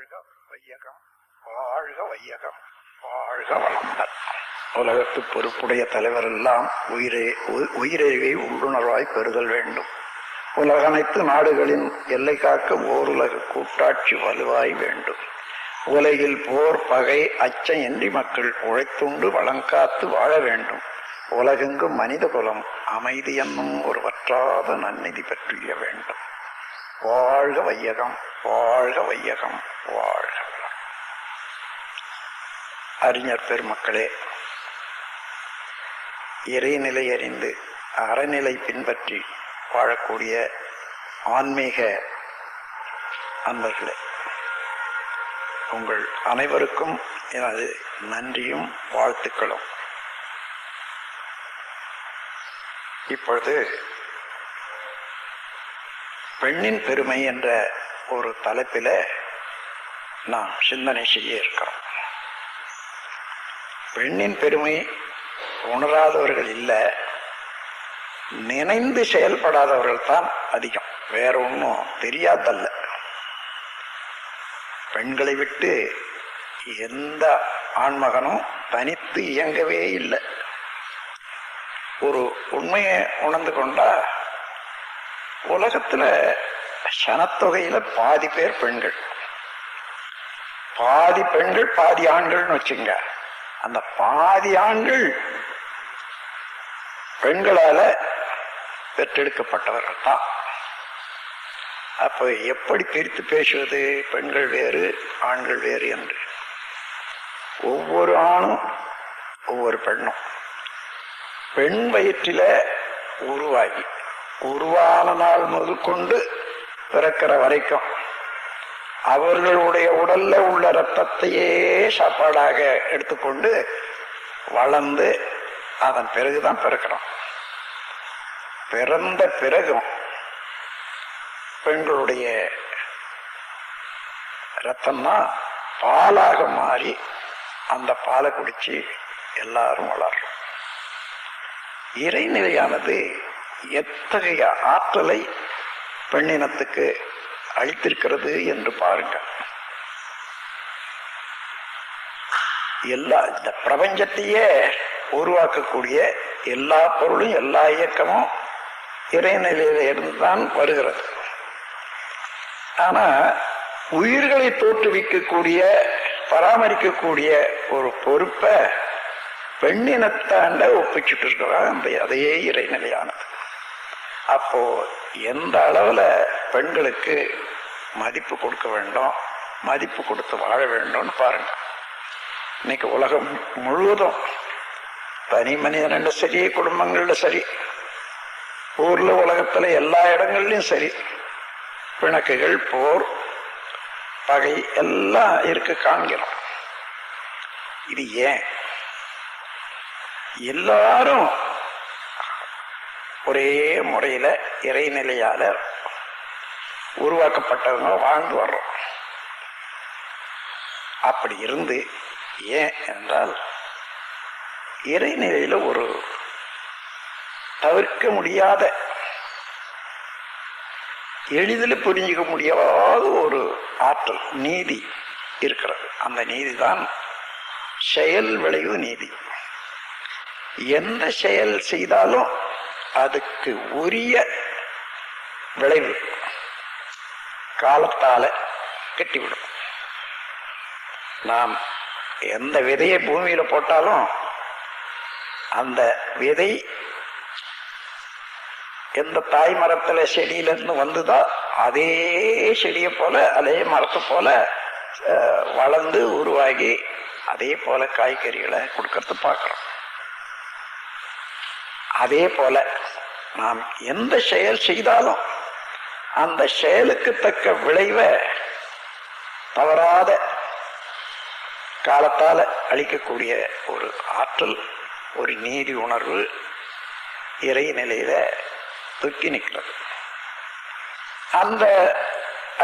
வாழ்க வையகம், வாழ்க வையகம், வாழ்க வளமுடன். உலகத்து பொறுப்புடைய தலைவரெல்லாம் உயிரறிவை உள்ளுணர்வாய் பெறுதல் வேண்டும். உலகனைத்து நாடுகளின் எல்லை காக்க ஓருலக கூட்டாட்சி வலுவாய் வேண்டும். உலகில் போர் பகை அச்சம் இன்றி மக்கள் உழைத்துண்டு வளங்காத்து வாழ வேண்டும். உலகெங்கும் மனித குலம் அமைதி என்னும் ஒரு வற்றாத நன்னிதி பெற்றிய வேண்டும். வாழ்க வையகம், வாழ்க வையகம், வாழ்க. அறிஞர் பெருமக்களே, இறைநிலை அறிந்து அறநிலை பின்பற்றி வாழக்கூடிய ஆன்மீக அன்பர்களே, உங்கள் அனைவருக்கும் எனது நன்றியும் வாழ்த்துக்களும். இப்பொழுது பெண்ணின் பெருமை என்ற ஒரு தலைப்பில் நாம் சிந்தனை செய்ய இருக்கிறோம். பெண்ணின் பெருமை உணராதவர்கள் இல்லை, நினைந்து செயல்படாதவர்கள் தான் அதிகம். வேற ஒன்றும் தெரியாதல்ல. பெண்களை விட்டு எந்த ஆண்மகனும் தனித்து இயங்கவே இல்லை. ஒரு உண்மையை உணர்ந்து கொண்டா, உலகத்துல சனத்தொகையில பாதி பேர் பெண்கள், பாதி பெண்கள் பாதி ஆண்கள்னு வச்சுங்க. அந்த பாதி ஆண்கள் பெண்களால பெற்றெடுக்கப்பட்டவர்கள் தான். அப்ப எப்படி பிரித்து பேசுவது, பெண்கள் வேறு ஆண்கள் வேறு என்று? ஒவ்வொரு ஆணும் ஒவ்வொரு பெண்ணும் பெண் வயிற்றில உருவாகி உருவான நாள் முதற்கொண்டு பிறக்கிற வரைக்கும் அவர்களுடைய உடல்ல உள்ள இரத்தத்தையே சாப்பாடாக எடுத்துக்கொண்டு வளர்ந்து அதன் பிறகுதான் பிறக்கிறோம். பிறந்த பிறகும் பெண்களுடைய இரத்தம்தான் பாலாக மாறி அந்த பாலை குடிச்சு எல்லாரும் வளர்றோம். இறைநிலையானது எத்தகைய ஆற்றலை பெண்ணினத்துக்கு அளித்திருக்கிறது என்று பாருங்க. இந்த பிரபஞ்சத்தையே உருவாக்கக்கூடிய எல்லா பொருளும் எல்லா இயக்கமும் இறைநிலையில இருந்துதான் வருகிறது. ஆனா உயிர்களை தோற்றுவிக்கக்கூடிய பராமரிக்கக்கூடிய ஒரு பொறுப்பை பெண்ணினத்தாண்ட ஒப்பிச்சுட்டு இருக்கிறாங்க. அதையே இறைநிலையானது. அப்போ எந்த அளவுல பெண்களுக்கு மதிப்பு கொடுக்க வேண்டும், மதிப்பு கொடுத்து வாழ வேண்டும்னு பாருங்க. இன்னைக்கு உலகம் முழுவதும் தனி மனிதன் சரி, குடும்பங்கள்ல சரி, ஊர்ல உலகத்துல எல்லா இடங்கள்லயும் சரி, பிணக்குகள், போர், பகை எல்லாம் இருக்கு காண்கிறோம். இது ஏன்? எல்லாரும் ஒரே முறையில இறைநிலையால உருவாக்கப்பட்டவங்க வாழ்ந்து வர்றோம். அப்படி இருந்து ஏன் என்றால், இறைநிலையில ஒரு தவிர்க்க முடியாத, எளிதில் புரிஞ்சிக்க முடியாத ஒரு ஆற்றல், நீதி இருக்கிறது. அந்த நீதி தான் செயல் விளைவு நீதி. எந்த செயல் செய்தாலும் அதுக்கு உரிய விளைவு காலத்தால கட்டிவிடும். நாம் எந்த விதையை பூமியில போட்டாலும் அந்த விதை எந்த தாய் மரத்துல செடியிலிருந்து வந்துதான் அதே செடியை போல, அதே மரத்தை போல வளர்ந்து உருவாகி அதே போல காய்கறிகளை கொடுக்கறது பார்க்கிறோம். அதே போல நாம் எந்த செயல் செய்தாலும் அந்த செயலுக்கு தக்க விளைவை தவறாத காலத்தால அளிக்கக்கூடிய ஒரு ஆற்றல், ஒரு நீதி உணர்வு இறைநிலையில தொக்கி நிற்கிறது. அந்த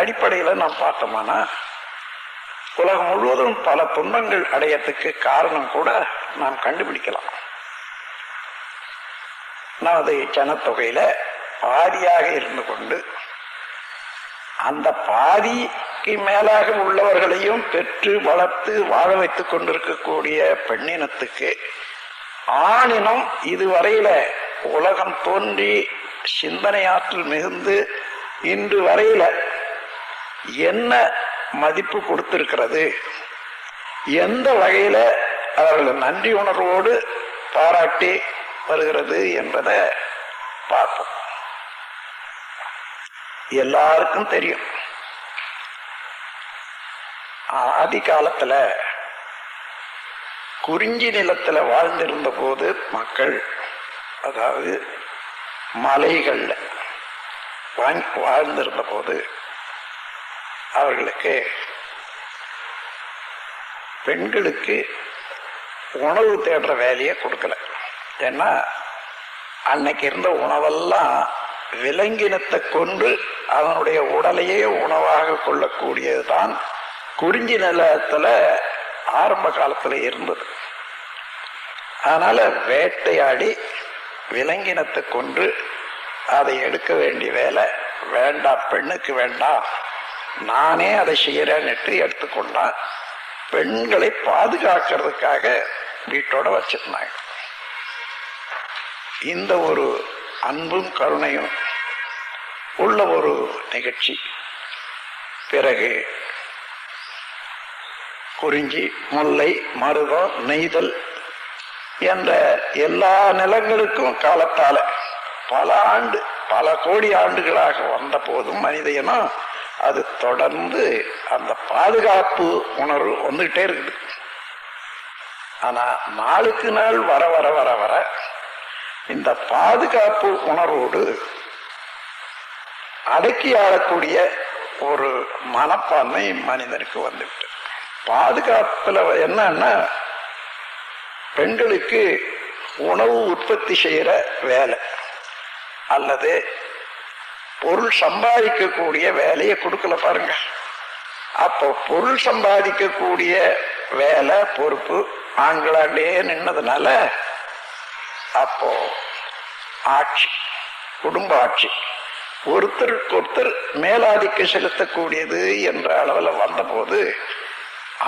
அடிப்படையில நாம் பார்த்தோம்னா, உலகம் முழுவதும் பல துன்பங்கள் அடையத்துக்கு காரணம் கூட நாம் கண்டுபிடிக்கலாம். நமது ஜனத்தொகையில பாதியாக இருந்து கொண்டு அந்த பாதி மேலாக உள்ளவர்களையும் பெற்று வளர்த்து வாழ வைத்துக் கொண்டிருக்கக்கூடிய பெண்ணினத்துக்கு ஆணினம் இதுவரையில உலகம் தோன்றி சிந்தனையாற்றல் மிகுந்து இன்று வரையில என்ன மதிப்பு கொடுத்திருக்கிறது, எந்த வகையில அவர்கள் நன்றி உணர்வோடு பாராட்டி வருகிறது என்பதை பார்ப்போம். எல்லாருக்கும் தெரியும், ஆதி காலத்துல குறிஞ்சி நிலத்துல வாழ்ந்திருந்த போது மக்கள், அதாவது மலைகள்ல வாழ்ந்திருந்த போது அவர்களுக்கு பெண்களுக்கு உணவு தேடுற வேலையை கொடுக்கல. ஏன்னா அன்னைக்கு இருந்த உணவெல்லாம் விலங்கினத்தை கொண்டு அதனுடைய உடலையே உணவாக கொள்ளக்கூடியதுதான் குறிஞ்சி நிலத்துல ஆரம்ப காலத்துல இருந்தது. அதனால வேட்டையாடி விலங்கினத்தை கொண்டு அதை எடுக்க வேண்டிய வேலை வேண்டாம், பெண்ணுக்கு வேண்டாம், நானே அதை செய்யறேன்னுட்டு எடுத்துக்கொண்டான். பெண்களை பாதுகாக்கிறதுக்காக வீட்டோட வச்சிருந்தாங்க. இந்த ஒரு அன்பும் கருணையும் உள்ள ஒரு நிகழ்ச்சி பிறகு குறிஞ்சி, முல்லை, மருதம், நெய்தல் என்ற எல்லா நிலங்களுக்கும் காலத்தால பல கோடி ஆண்டுகளாக வந்த போதும் மனித இனம் அது தொடர்ந்து அந்த பாதுகாப்பு உணர்வு வந்துகிட்டே இருக்குது. ஆனா நாளுக்கு நாள் வர வர வர வர இந்த பாதுகாப்பு உணர்வோடு அடக்கி ஆளக்கூடிய ஒரு மனப்பான்மை மனிதனுக்கு வந்துவிட்டு, பாதுகாப்புல என்னன்னா பெண்களுக்கு உணவு உற்பத்தி செய்யற வேலை அல்லது பொருள் சம்பாதிக்கக்கூடிய வேலையை கொடுக்கல பாருங்க. அப்போ பொருள் சம்பாதிக்கக்கூடிய வேலை பொறுப்பு ஆண்களாண்டே நின்னதுனால அப்போ ஆட்சி, குடும்ப ஆட்சி ஒருத்தருக்கு ஒருத்தர் மேலாதிக்கம் செலுத்தக்கூடியது என்ற அளவில் வந்தபோது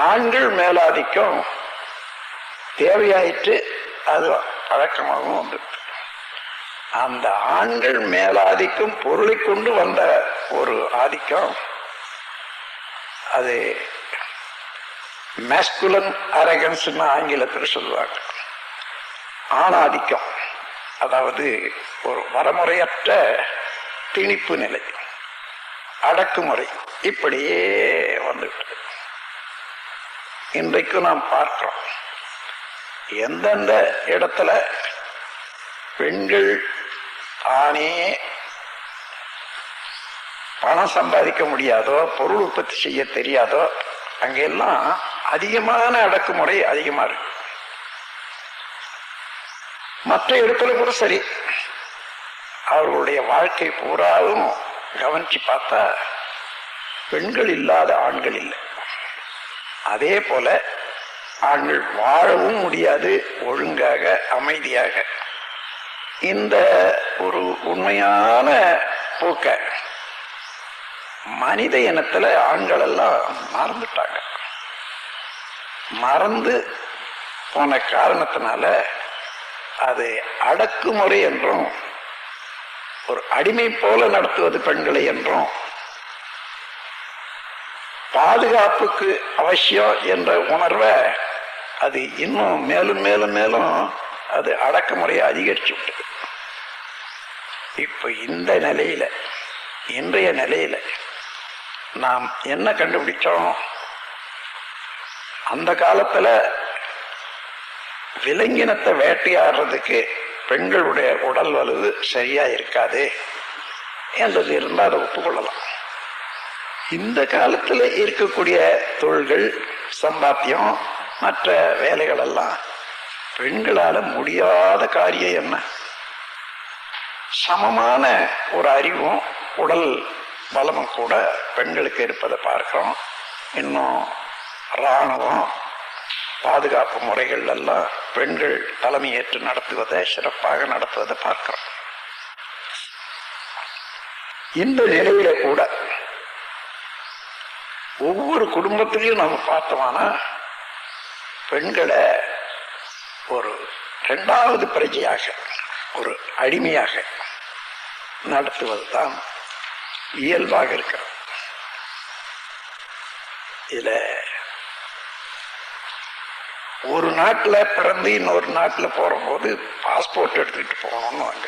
ஆண்கள் மேலாதிக்கம் தேவையாயிற்று, அது பழக்கமாகவும் வந்துட்டு. அந்த ஆண்கள் மேலாதிக்கம் பொருளை கொண்டு வந்த ஒரு ஆதிக்கம், அது மேஸ்குலன் அரகன்ஸ் ஆங்கிலத்தில் சொல்லுவாங்க. ஆணாதிக்கம், அதாவது ஒரு வரமுறையற்ற திணிப்பு நிலை, அடக்குமுறை, இப்படியே வந்துவிட்டது. இன்றைக்கு நாம் பார்க்கிறோம் எந்தெந்த இடத்துல பெண்கள் தானே பணம் சம்பாதிக்க முடியாதோ, பொருள் உற்பத்தி செய்ய தெரியாதோ, அங்கெல்லாம் அதிகமான அடக்குமுறை அதிகமா இருக்கு. மற்ற இடத்துல கூட சரி, அவர்களுடைய வாழ்க்கை பூராவும் கவனிச்சு பார்த்தா பெண்கள் இல்லாத ஆண்கள் இல்லை. அதே போல ஆண்கள் வாழவும் முடியாது ஒழுங்காக அமைதியாக. இந்த ஒரு உண்மையான போக்க மனித இனத்துல ஆண்கள் எல்லாம் மறந்துட்டாங்க. மறந்து போன காரணத்தினால அது அடக்குமுறை என்றும் ஒரு அடிமை போல நடத்துவது பெண்களை என்றும் பாதுகாப்புக்கு அவசியம் என்ற உணர்வை அது இன்னும் மேலும் மேலும் மேலும் அது அடக்குமுறையை அதிகரிச்சு விட்டது. இப்ப இந்த நிலையில, இன்றைய நிலையில நாம் என்ன கண்டுபிடிச்சோம்? அந்த காலத்துல விலங்கினத்தை வேட்டையாடுறதுக்கு பெண்களுடைய உடல் வலு சரியா இருக்காது என்றது இருந்தால் அதை ஒப்புக்கொள்ளலாம். இந்த காலத்துல இருக்கக்கூடிய தொழில்கள், சம்பாத்தியம், மற்ற வேலைகள் எல்லாம் பெண்களால முடியாத காரியம் என்ன? சமமான ஒரு அறிவும் உடல் பலமும் கூட பெண்களுக்கு இருப்பதை பார்க்கிறோம். இன்னும் இராணுவம், பாதுகாப்பு முறைகள் எல்லாம் பெண்கள் தலைமையேற்று நடத்துவதை, சிறப்பாக நடத்துவதை பார்க்கிறோம். இந்த நிலையில கூட ஒவ்வொரு குடும்பத்திலையும் நம்ம பார்த்தோம்னா பெண்களை ஒரு இரண்டாவது பிரஜையாக, ஒரு அடிமையாக நடத்துவது தான் இயல்பாக இருக்கிறது. இதுல ஒரு நாட்டுல பிறந்து இன்னொரு நாட்டுல போற போது பாஸ்போர்ட் எடுத்துக்கிட்டு போகணும்னு வாங்க,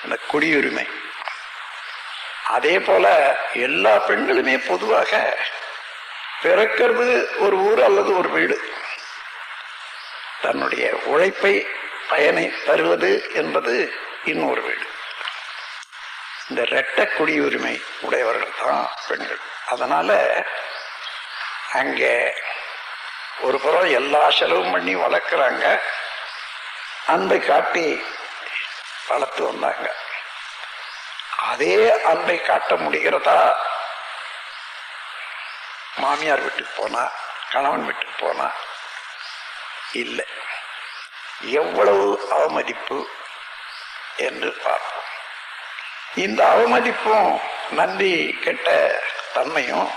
அந்த குடியுரிமை. அதே போல எல்லா பெண்களுமே பொதுவாக பிறக்கிறது ஒரு ஊர் அல்லது ஒரு வீடு, தன்னுடைய உழைப்பை பயனை தருவது என்பது இன்னொரு வீடு. இந்த இரட்டை குடியுரிமை உடையவர்கள் தான் பெண்கள். அதனால அங்கே ஒரு புறம் எல்லா செலவும் பண்ணி வளர்க்குறாங்க, அன்பை காட்டி வளர்த்து வந்தாங்க. அதே அன்பை காட்ட முடிகிறதா மாமியார் வீட்டுக்கு போனா, கணவன் வீட்டுக்கு போனா? இல்லை. எவ்வளவு அவமதிப்பு என்று பார்ப்போம். இந்த அவமதிப்பும் நன்றி கெட்ட தன்மையும்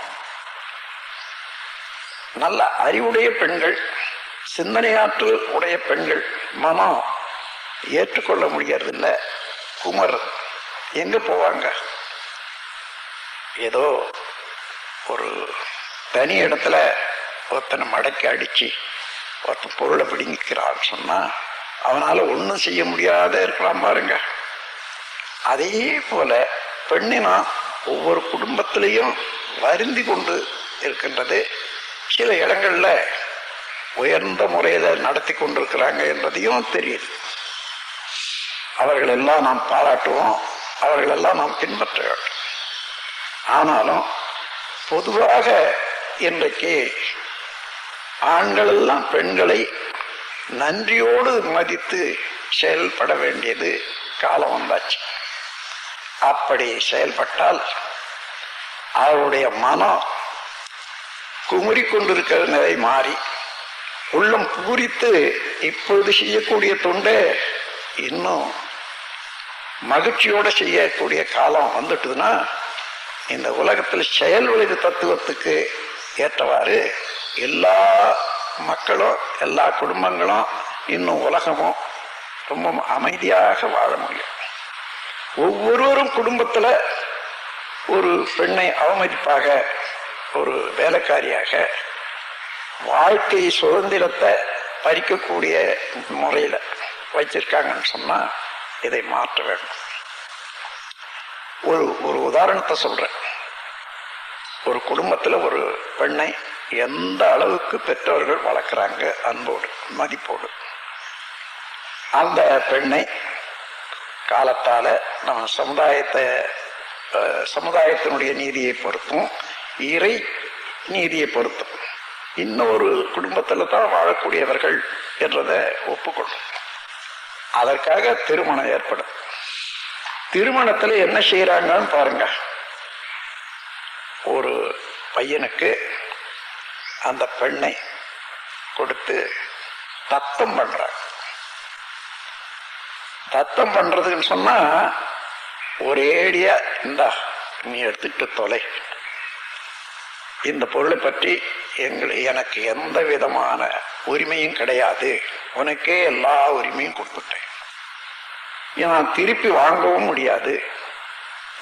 நல்ல அறிவுடைய பெண்கள், சிந்தனையாற்றல் உடைய பெண்கள் மனம் ஏற்றுக்கொள்ள முடியறதில்ல. குமர் எங்க போவாங்க? ஏதோ ஒரு தனி இடத்துல ஒருத்தனை மடக்கி அடிச்சு ஒருத்தன் பொருளை பிடிங்கிறான்னு சொன்னா அவனால ஒன்றும் செய்ய முடியாத இருக்கலாம் பாருங்க. அதே போல பெண்ணினா ஒவ்வொரு குடும்பத்திலையும் வருந்தி கொண்டு இருக்கின்றது. சில இடங்கள்ல உயர்ந்த முறையில நடத்தி கொண்டிருக்கிறாங்க என்பதையும் தெரியுது. அவர்கள் எல்லாம் நாம் பாராட்டுவோம், அவர்கள் எல்லாம் நாம் பின்பற்ற வேண்டும். ஆனாலும் பொதுவாக இன்றைக்கு ஆண்கள் எல்லாம் பெண்களை நன்றியோடு மதித்து செயல்பட வேண்டியது காலம் வந்தாச்சு. அப்படி செயல்பட்டால் அவருடைய மனம் குமுறி கொண்டிருக்கிற நிலை மாறி உள்ளம் பூரித்து இப்பொழுது செய்யக்கூடிய தொண்டை இன்னும் மகிழ்ச்சியோட செய்யக்கூடிய காலம் வந்துட்டுதுன்னா, இந்த உலகத்தில் செயல் விளைவு தத்துவத்துக்கு ஏற்றவாறு எல்லா மக்களும் எல்லா குடும்பங்களும் இன்னும் உலகமும் ரொம்ப அமைதியாக வாழ முடியும். ஒவ்வொருவரும் குடும்பத்துல ஒரு பெண்ணை அவமதிப்பாக, ஒரு வேலைக்காரியாக, வாழ்க்கை சுதந்திரத்தை பறிக்கக்கூடிய முறையில வச்சிருக்காங்கன்னு சொன்னா இதை மாற்ற வேண்டும். ஒரு உதாரணத்தை சொல்றேன். ஒரு குடும்பத்துல ஒரு பெண்ணை எந்த அளவுக்கு பெற்றோர்கள் வளர்க்குறாங்க, அன்போடு மதிப்போடு, அந்த பெண்ணை காலத்தால நம்ம சமுதாயத்தினுடைய நீதியை பொறுத்தும் இறை நீதியை பொறுத்தும் இன்னொரு குடும்பத்துல தான் வாழக்கூடியவர்கள் என்றதை ஒப்புக்கொள்ளும். அதற்காக திருமணம் ஏற்படும். திருமணத்துல என்ன செய்யறாங்கன்னு பாருங்க. ஒரு பையனுக்கு அந்த பெண்ணை கொடுத்து தத்தம் பண்றாங்க. தத்தம் பண்றதுன்னு சொன்னா ஒரேடியா இந்தா நீ எடுத்துட்டு தொலை, இந்த பொருளை பற்றி எனக்கு எந்த விதமான உரிமையும் கிடையாது, உனக்கே எல்லா உரிமையும் கொடுத்துட்டேன், நான் திருப்பி வாங்கவும் முடியாது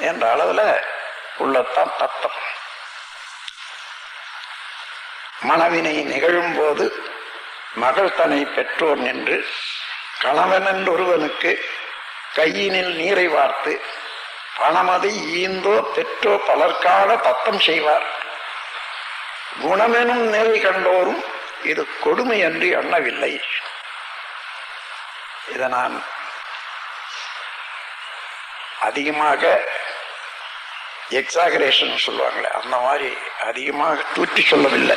என்ற அளவுல உள்ளத்தான் தத்தம். மனவினை நிகழும் போது மகள் தன்னை பெற்றோர் நின்று கணவன் ஒருவனுக்கு கையினில் நீரை வார்த்து பணமதை ஈந்தோ பெற்றோ பலர்கால தத்தம் செய்வார். குணமெனும் நிலை கண்டோரும் இது கொடுமை என்று எண்ணவில்லை. இதை நான் அதிகமாக எக்ஸாகரேஷன் சொல்லுவாங்களே, அந்த மாதிரி அதிகமாக தூற்றி சொல்லவில்லை,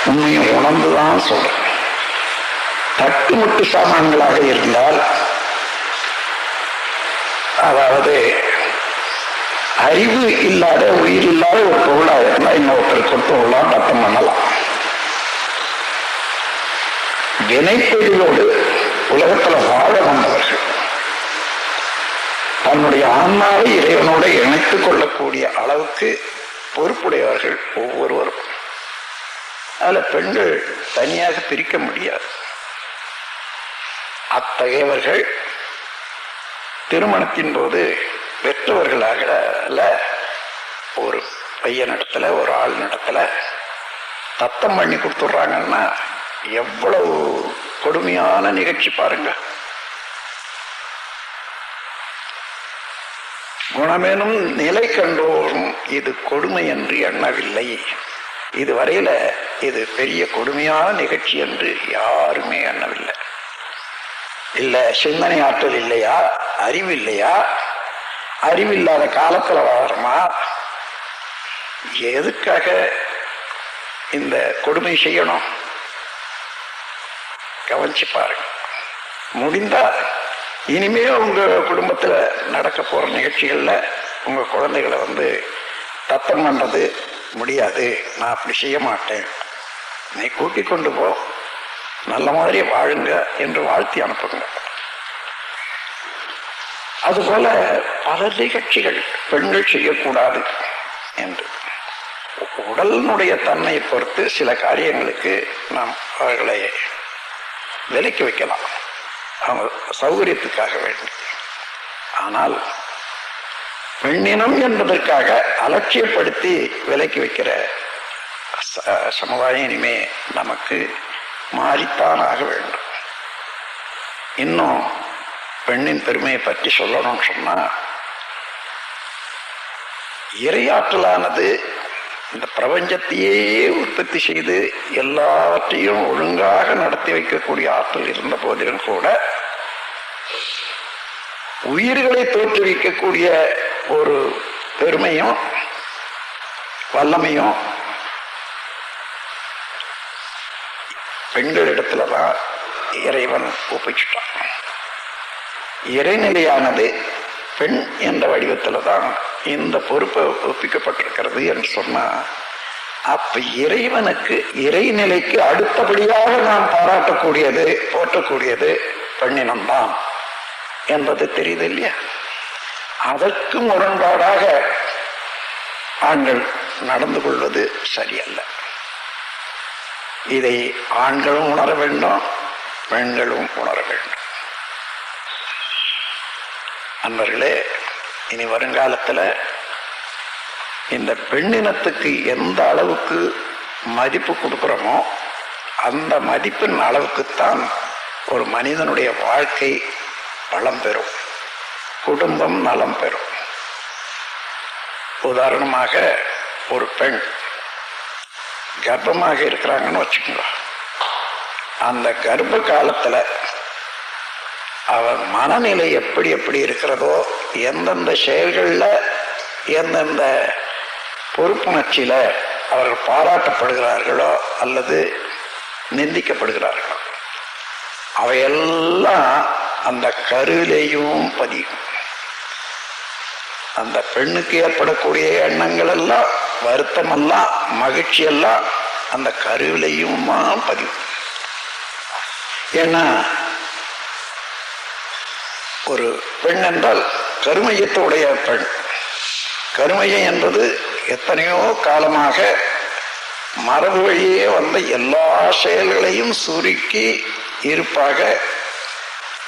உண்மையை உணர்ந்துதான் சொல்றேன். தட்டுமுட்டு சாமான்களாக இருந்தால், அதாவது அறிவு இல்லாத உயிர் இல்லாத ஒரு பொருளாக இருந்தால் இன்னொருத்தர் கொடுத்துலாம் தத்தம் பண்ணலாம். வினைப்பொருளோடு உலகத்துல வாழ வந்தவர்கள் தன்னுடைய ஆன்மாவை இறைவனோடு இணைத்துக் கொள்ளக்கூடிய அளவுக்கு பொறுப்புடையவர்கள் ஒவ்வொருவரும். அதுல பெண்கள் தனியாக பிரிக்க முடியாது. அத்தகையவர்கள் திருமணத்தின் போது பெற்றவர்களாக ஒரு பையனிடத்துல ஒரு ஆள் நடத்துல தத்தம் பண்ணி கொடுத்துட்றாங்கன்னா எவ்வளவு கொடுமையான நிகழ்ச்சி பாருங்க. குணமேனும் நிலை கண்டோரும் இது கொடுமை என்று எண்ணவில்லை. இதுவரையில இது பெரிய கொடுமையான நிகழ்ச்சி என்று யாருமே எண்ணவில்லை. இல்ல சிந்தனை ஆற்றல் இல்லையா, அறிவு இல்லையா, அறிவில்லாத காலத்துல வாழறோமா, எதுக்காக இந்த கொடுமை செய்யணும்? கவனிச்சு பாருங்க. முடிந்தா இனிமே உங்க குடும்பத்துல நடக்க போற நிகழ்ச்சிகள்ல உங்க குழந்தைகளை தத்தம் பண்றது முடியாது, நான் அப்படி செய்ய மாட்டேன், நீ கூட்டி கொண்டு போ, நல்ல மாதிரி வாழுங்க என்று வாழ்த்தி அனுப்புங்க. அதுபோல பல நிகழ்ச்சிகள் பெண்கள் செய்யக்கூடாது என்று உடலினுடைய தன்மையை பொறுத்து சில காரியங்களுக்கு நாம் அவர்களை விலக்கி வைக்கலாம், அவங்க சௌகரியத்துக்காக வேண்டி. ஆனால் பெண்ணினம் என்பதற்காக அலட்சியப்படுத்தி விலக்கி வைக்கிற சமுதாயம் இனிமே நமக்கு மாறித்தான் ஆக வேண்டும். இன்னும் பெண்ணின் பெருமையை பற்றி சொல்லணும்னு சொன்னா, இறையாற்றலானது இந்த பிரபஞ்சத்தையே உற்பத்தி செய்து எல்லாவற்றையும் ஒழுங்காக நடத்தி வைக்கக்கூடிய ஆற்றல் இருந்த போதிலும் கூட உயிர்களை தோற்றுவிக்கக்கூடிய ஒரு பெருமையும் வல்லமையும் பெண்களிடத்துலதான் இறைவன் ஒப்பிச்சுட்டான். இறைநிலையானது பெண் என்ற வடிவத்துல தான் இந்த பொறுப்பை ஒப்பிக்கப்பட்டிருக்கிறது என்று சொன்னா, அப்ப இறைவனுக்கு இறைநிலைக்கு அடுத்தபடியாக நாம் பாராட்டக்கூடியது போற்றக்கூடியது பெண்ணினம்தான் என்பது தெரியுது இல்லையா? அதற்கு முரண்பாடாக ஆண்கள் நடந்து கொள்வது சரியல்ல. இதை ஆண்களும் உணர வேண்டும், பெண்களும் உணர வேண்டும். அன்பர்களே, இனி வருங்காலத்துல இந்த பெண்ணினத்துக்கு எந்த அளவுக்கு மதிப்பு கொடுக்கிறோமோ அந்த மதிப்பின் அளவுக்குத்தான் ஒரு மனிதனுடைய வாழ்க்கை வளம் பெறும், குடும்பம் நலம் பெறும். உதாரணமாக ஒரு பெண் கர்ப்பமாக இருக்கிறாங்கன்னு வச்சுக்கோங்க. அந்த கர்ப்ப காலத்துல அவன் மனநிலை எப்படி எப்படி இருக்கிறதோ, எந்தெந்த செயல்கள்ல எந்தெந்த பொறுப்புணர்ச்சியில அவர்கள் பாராட்டப்படுகிறார்களோ அல்லது நிந்திக்கப்படுகிறார்களோ அவையெல்லாம் அந்த கருவிலேயும் பதியும். அந்த பெண்ணுக்கு ஏற்படக்கூடிய எண்ணங்கள் எல்லாம், வருத்தம் எல்லாம், மகிழ்ச்சி எல்லாம் அந்த கருவிலையும் பதியும். ஏன்னா ஒரு பெண் என்றால் கருமையத்துடைய பெண். கருமையம் என்பது எத்தனையோ காலமாக மரபு வழியே வந்த எல்லா செயல்களையும் சுருக்கி இருப்பாக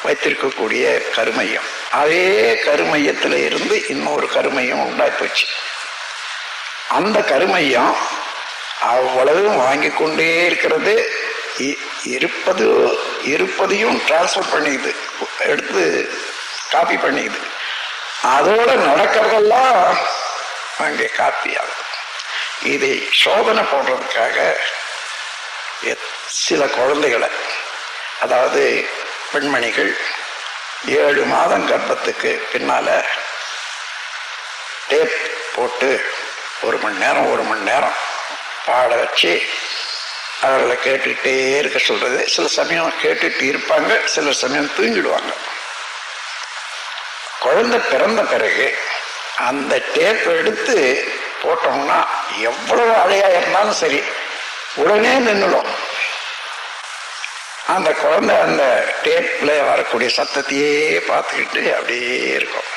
வைத்திருக்கக்கூடிய கருமையம். அதே கருமையத்தில் இருந்து இன்னொரு கருமையம் உண்டாய் போச்சு. அந்த கருமையம் அவ்வளவு வாங்கி கொண்டே இருக்கிறது, இருப்பதையும் டிரான்ஸ்பர் பண்ணிக்குது, எடுத்து காப்பி பண்ணிக்குது. அதோட நடக்கிறதெல்லாம் அங்கே காப்பி ஆகுது. இதை சோதனை போடுறதுக்காக சில குழந்தைகளை, அதாவது பெண்மணிகள் 7 மாதம் கர்ப்பத்துக்கு பின்னால டேப் போட்டு 1 மணி நேரம் பாட வச்சு அவர்களை கேட்டுக்கிட்டே இருக்க சொல்றது. சில சமயம் கேட்டுட்டு இருப்பாங்க, சில சமயம் தூங்கிடுவாங்க. குழந்தை பிறந்த பிறகு அந்த டேப் எடுத்து போட்டோம்னா எவ்வளவு அழையா இருந்தாலும் சரி உடனே நின்றுடும். அந்த குழந்தை அந்த டேப்ல வரக்கூடிய சத்தத்தையே பார்த்துக்கிட்டு அப்படியே இருக்கும்.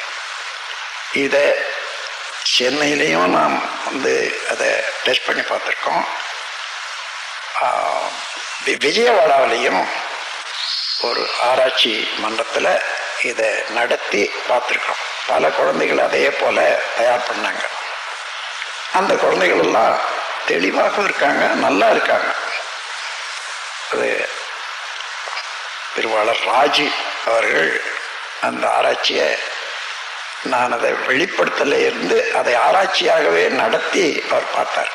இதை சென்னையிலையும் நாம் அதை டெஸ்ட் பண்ணி பார்த்துருக்கோம். விஜயவாடாவிலையும் ஒரு ஆராய்ச்சி மன்றத்தில் இதை நடத்தி பார்த்துருக்கோம். பல குழந்தைகள் அதே போல தயார் பண்ணாங்க. அந்த குழந்தைகள் எல்லாம் தெளிவாக இருக்காங்க, நல்லா இருக்காங்க. அது திருவாளர் ராஜு அவர்கள் அந்த ஆராய்ச்சியை, நான் அதை வெளிப்படுத்தல இருந்து அதை ஆராய்ச்சியாகவே நடத்தி அவர் பார்த்தார்.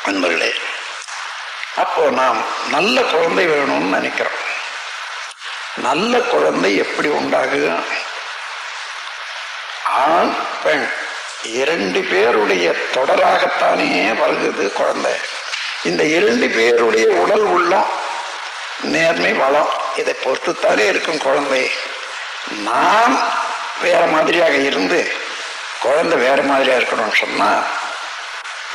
நண்பர்களே, அப்போ நாம் நல்ல குழந்தை வேணும்னு நினைக்கிறோம். நல்ல குழந்தை எப்படி உண்டாகுது? ஆண் பெண் 2 பேருடைய தொடராகத்தானே வருகிறது குழந்தை. இந்த 2 பேருடைய உடல் உள்ளம், நேர்மை, வளம், இதை பொறுத்துத்தானே இருக்கும் குழந்தை. நாம் வேற மாதிரியாக இருந்து குழந்தை வேற மாதிரியா இருக்கணும்னு சொன்னா,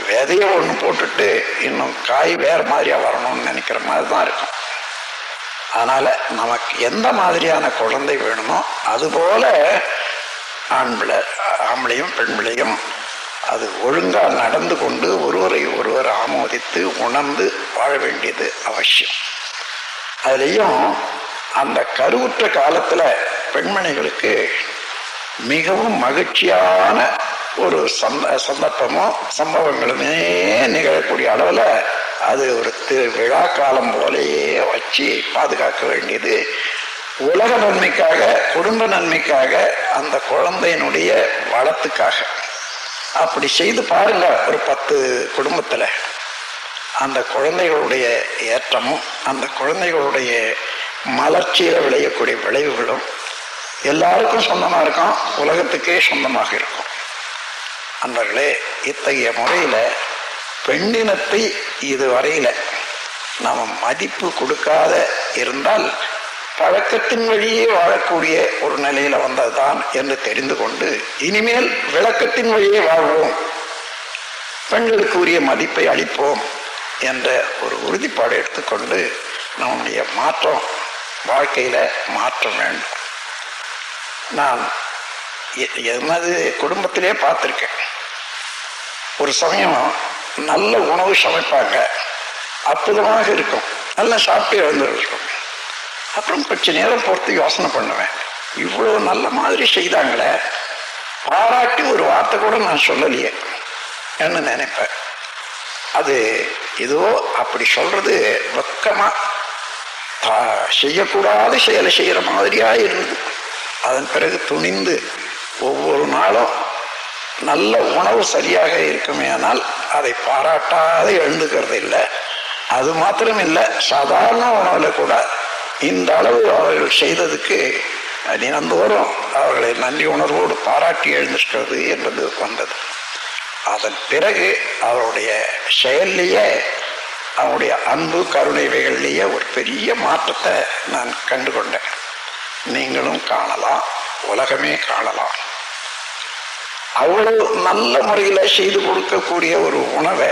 விதைய ஒன்று போட்டுட்டு இன்னும் காய் வேற மாதிரியா வரணும்னு நினைக்கிற மாதிரி தான் இருக்கும். அதனால நமக்கு எந்த மாதிரியான குழந்தை வேணுமோ அதுபோல ஆம்பளையும் பெண்பிளையும் அது ஒழுங்கா நடந்து கொண்டு ஒருவரை ஒருவர் ஆமோதித்து உணர்ந்து வாழ வேண்டியது அவசியம். அதுலேயும் அந்த கருவுற்ற காலத்துல பெண்மணிகளுக்கு மிகவும் மகிழ்ச்சியான ஒரு சந்தர்ப்பமும் சம்பவங்களுமே நிகழக்கூடிய அளவுல அது ஒரு விழா காலம் போலேயே வச்சு பாதுகாக்க வேண்டியது உலக நன்மைக்காக, குடும்ப நன்மைக்காக, அந்த குழந்தையினுடைய வளத்துக்காக. அப்படி செய்து பாருங்க. ஒரு 10 குடும்பத்துல அந்த குழந்தைகளுடைய ஏற்றமும் அந்த குழந்தைகளுடைய மலர்ச்சியில விளையக்கூடிய விளைவுகளும் எல்லாருக்கும் சொந்தமா இருக்கும், உலகத்துக்கே சொந்தமாக இருக்கும். அன்பர்களே, இத்தகைய முறையில பெண்ணினத்தை இதுவரையில நாம மதிப்பு கொடுக்காத இருந்தால் பழக்கத்தின் வழியே வாழக்கூடிய ஒரு நிலையில வந்ததுதான் என்று தெரிந்து கொண்டு இனிமேல் விளக்கத்தின் வழியே வாழ்வோம், பெண்களுக்கு உரிய மதிப்பை அளிப்போம் என்ற ஒரு உறுதிப்பாடு எடுத்துக்கொண்டு நம்முடைய மாற்றம், வாழ்க்கையில மாற்றம் வேண்டும். நான் எனது குடும்பத்திலே பார்த்திருக்கேன். ஒரு சமயம் நல்ல உணவு சமைப்பாங்க, அற்புதமாக இருக்கும், நல்லா சாப்பிட்டு எழுந்திருக்கும். அப்புறம் கொஞ்ச நேரம் பொறுத்து யோசனை பண்ணுவேன், இவ்வளவு நல்ல மாதிரி செய்தாங்களே, பாராட்டி ஒரு வார்த்தை கூட நான் சொல்லலையே என்று நினைப்பேன். அது ஏதோ அப்படி சொல்றது வெக்கமா செய்யக்கூடாத செயலை செய்யற மாதிரியா இருந்தது. அதன் பிறகு துணிந்து ஒவ்வொரு நாளும் நல்ல உணவு சரியாக இருக்குமே, ஆனால் அதை பாராட்டாத எழுந்துக்கிறது இல்லை. அது மாத்திரம் இல்லை, சாதாரண உணவுல கூட இந்த அளவு அவர்கள் செய்ததுக்கு தினந்தோறும் அவர்களை நன்றி உணர்வோடு பாராட்டி எழுந்திருக்கிறது என்பது வந்தது. அதன் பிறகு அவருடைய செயல்லையே, அவருடைய அன்பு கருணைவைகள்லேயே ஒரு பெரிய மாற்றத்தை நான் கண்டுகொண்டேன். நீங்களும் காணலாம், உலகமே காணலாம். அவ்வளவு நல்ல முறையில செய்து கொடுக்கக்கூடிய ஒரு உணவை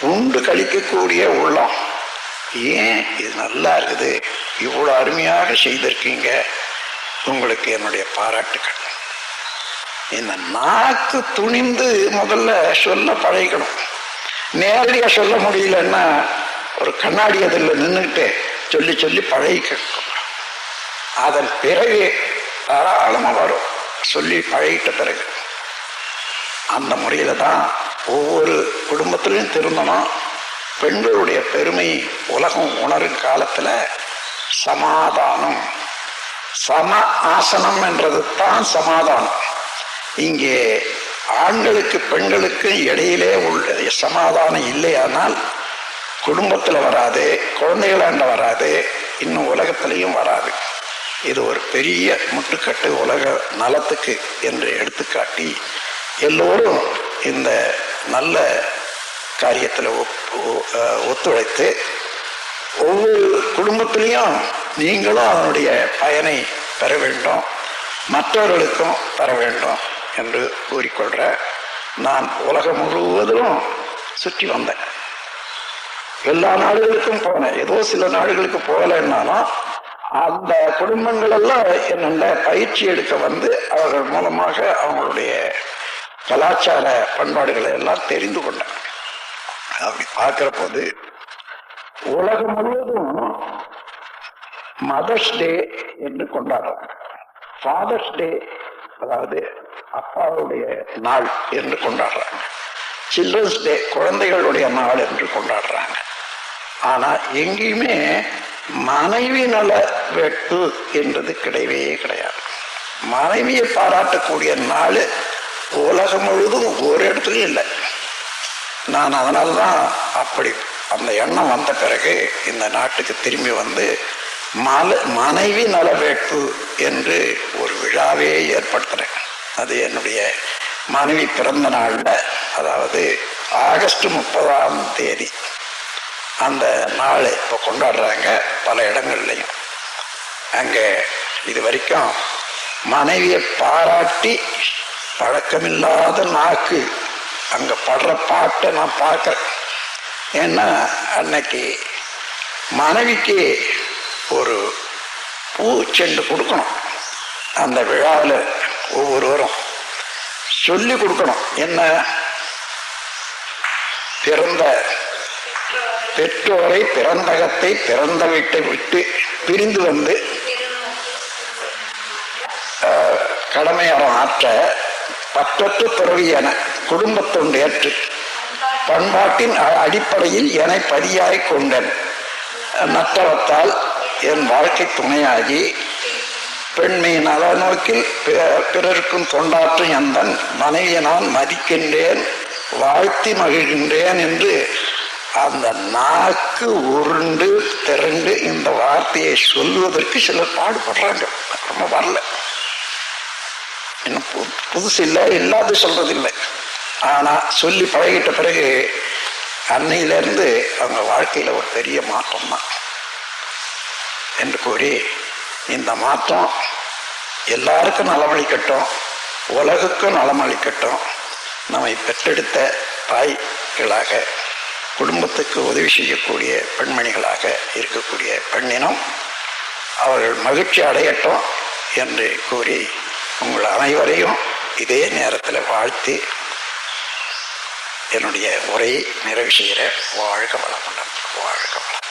உண்டு கழிக்கக்கூடிய உள்ளம், ஏன் இது நல்லா இருக்குது, இவ்வளவு அருமையாக செய்திருக்கீங்க, உங்களுக்கு என்னுடைய பாராட்டுக்கள். இந்த நாக்கு துணிந்து முதல்ல சொல்ல பழகிக்கணும். நேரடியா சொல்ல முடியலன்னா ஒரு கண்ணாடி அதில் நின்றுட்டு சொல்லி சொல்லி பழகிக்கணும். அதன் பிறகு தாராளமா வரும், சொல்லி பழகிட்ட பிறகு. அந்த முறையில தான் ஒவ்வொரு குடும்பத்திலையும் திருந்தணும். பெண்களுடைய பெருமை உலகம் உணரும் காலத்துல சமாதானம், சம ஆசனம் என்றது தான் சமாதானம். இங்கே ஆண்களுக்கு பெண்களுக்கு இடையிலே உள்ள சமாதானம் இல்லையானால் குடும்பத்துல வராது, குழந்தைகளாண்ட வராது, இன்னும் உலகத்திலையும் வராது. இது ஒரு பெரிய முட்டுக்கட்டு உலக நலத்துக்கு என்று எடுத்துக்காட்டி எல்லோரும் இந்த நல்ல காரியத்தில் ஒத்துழைத்து ஒவ்வொரு குடும்பத்திலையும் நீங்களும் அதனுடைய பயனை பெற வேண்டும், மற்றவர்களுக்கும் பெற வேண்டும் என்று கூறிக்கொள்ற. நான் உலகம் முழுவதும் சுற்றி வந்தேன், எல்லா நாடுகளுக்கும் போனேன். ஏதோ சில நாடுகளுக்கு போகலைன்னாலும் அந்த குடும்பங்கள் எல்லாம் என்னென்ன பயிற்சி எடுக்க வந்து அவர்கள் மூலமாக அவங்களுடைய கலாச்சார பண்பாடுகளை எல்லாம் தெரிந்து கொண்டாங்க. அப்படி பார்க்கிற போது உலகம் முழுவதும் மதர்ஸ் டே என்று கொண்டாடுறாங்க. ஃபாதர்ஸ் டே அதாவது அப்பாவுடைய நாள் என்று கொண்டாடுறாங்க. சில்ட்ரன்ஸ் டே குழந்தைகளுடைய நாள் என்று கொண்டாடுறாங்க. ஆனா எங்கேயுமே மனைவி நல வெட்டு என்றது கிடையவே கிடையாது. மனைவியை பாராட்டக்கூடிய நாள் உலகம் முழுவதும் ஒரு இடத்துலயும் இல்லை. நான் அதனால்தான் அப்படி அந்த எண்ணம் வந்த பிறகு இந்த நாட்டுக்கு திரும்பி வந்து மனைவி நலவேட்பு என்று ஒரு விழாவே ஏற்படுத்துறேன். அது என்னுடைய மனைவி பிறந்த நாள்ல, அதாவது ஆகஸ்ட் 30 அந்த நாள் இப்போ கொண்டாடுறாங்க பல இடங்கள்லையும். அங்கே இது வரைக்கும் மனைவியை பாராட்டி பழக்கமில்லாத நாக்கு அங்க படுற பாட்டை நான் பார்க்கிறேன். ஏன்னா அன்னைக்கு மனைவிக்கு ஒரு பூ செண்டு கொடுக்கணும். அந்த விழாவில் ஒவ்வொருவரும் சொல்லி கொடுக்கணும். என்ன, பிறந்த பெற்றோரை பிறந்தகத்தை பிறந்த வீட்டை விட்டு பிரிந்து வந்து கடமையாரம் ஆற்ற பற்றற்ற துறவி என குடும்பத்தொண்டு ஏற்று பண்பாட்டின் அடிப்படையில் என பதியாய் கொண்டன் நற்றவத்தால் என் வாழ்க்கை துணையாகி பெண்மை நலநோக்கில் பிறருக்கும் தொண்டாற்றும் எந்தன் மனைவியை நான் மதிக்கின்றேன், வாழ்த்தி மகிழ்கின்றேன் என்று அந்த நாக்கு உருண்டு திரண்டு இந்த வார்த்தையை சொல்லுவதற்கு சிலர் பாடுபடுறாங்க. ரொம்ப வரல, இன்னும் புதுசு இல்லை, இல்லாது சொல்றது இல்லை. ஆனா சொல்லி பழகிட்ட பிறகு அன்னையிலிருந்து அவங்க வாழ்க்கையில ஒரு பெரிய மாற்றம் தான் என்று கூறி, இந்த மாற்றம் எல்லாருக்கும் நலமளிக்கட்டும், உலகுக்கும் நலமளிக்கட்டும். நம்மை பெற்றெடுத்த தாய்களாக, குடும்பத்துக்கு உதவி செய்யக்கூடிய பெண்மணிகளாக இருக்கக்கூடிய பெண்ணினம் அவர்கள் மகிழ்ச்சி அடையட்டும் என்று கூறி உங்கள் அனைவரையும் இதே நேரத்தில் வாழ்த்தி என்னுடைய உரையை நிறைவு செய்கிற. வாழ்க வளமுடன், வாழ்க வளம்.